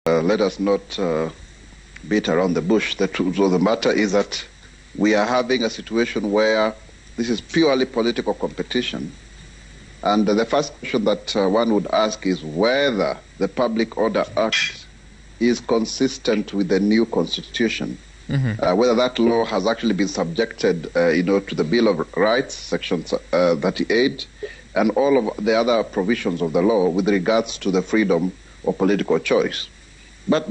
Let us not beat around the bush. The truth of the matter is that we are having a situation where this is purely political competition. And the first question that one would ask is whether the Public Order Act is consistent with the new constitution, whether that law has actually been subjected, to the Bill of Rights, Section 38, and all of the other provisions of the law with regards to the freedom of political choice. But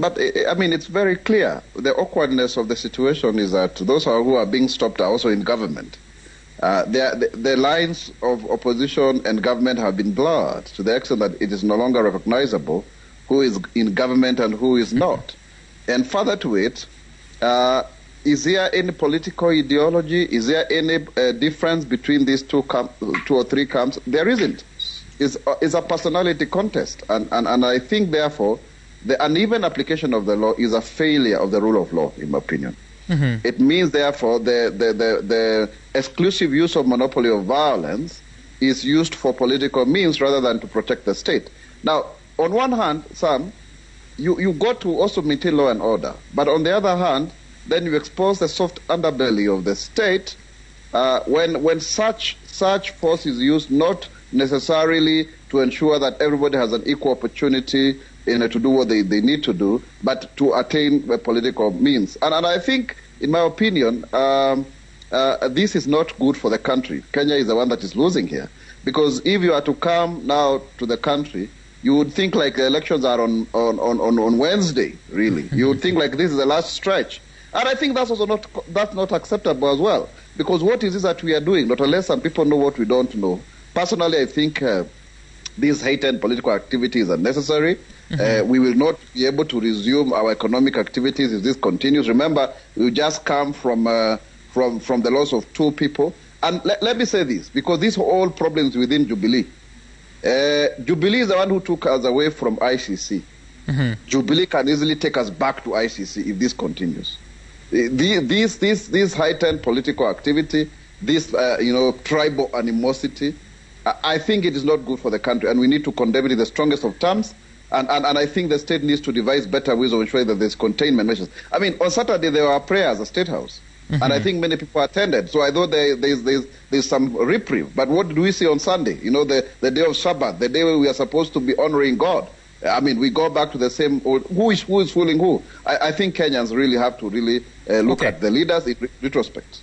I mean, it's very clear. The awkwardness of the situation is that those who are being stopped are also in government. The lines of opposition and government have been blurred to the extent that it is no longer recognizable who is in government and who is not. And further to it, is there any political ideology? Is there any difference between these two or three camps? There isn't. It's a personality contest. And I think, therefore, the uneven application of the law is a failure of the rule of law, in my opinion. It means, therefore, the exclusive use of monopoly of violence is used for political means rather than to protect the state. Now, on one hand, Sam, you got to also maintain law and order. But on the other hand, then you expose the soft underbelly of the state when such force is used not necessarily to ensure that everybody has an equal opportunity to do what they need to do, but to attain the political means. And I think, in my opinion, this is not good for the country. Kenya is the one that is losing here. Because if you are to come now to the country, you would think like the elections are on Wednesday, really. You would think like this is the last stretch. And I think that's also not acceptable as well. Because what is this that we are doing? Not unless some people know what we don't know. Personally, I think these heightened political activities are necessary. We will not be able to resume our economic activities if this continues. Remember, we just come from the loss of 2 people. And let me say this, because these are all problems within Jubilee. Jubilee is the one who took us away from ICC. Jubilee can easily take us back to ICC if this continues. This heightened political activity, this tribal animosity, I think it is not good for the country, and we need to condemn it in the strongest of terms. And I think the state needs to devise better ways of ensuring that there's containment measures. I mean, on Saturday there were prayers at the State House, and I think many people attended. So I thought there's some reprieve. But what do we see on Sunday? The day of Sabbath, the day where we are supposed to be honoring God. I mean, we go back to the same old, who is fooling who? I think Kenyans really have to look at the leaders in retrospect.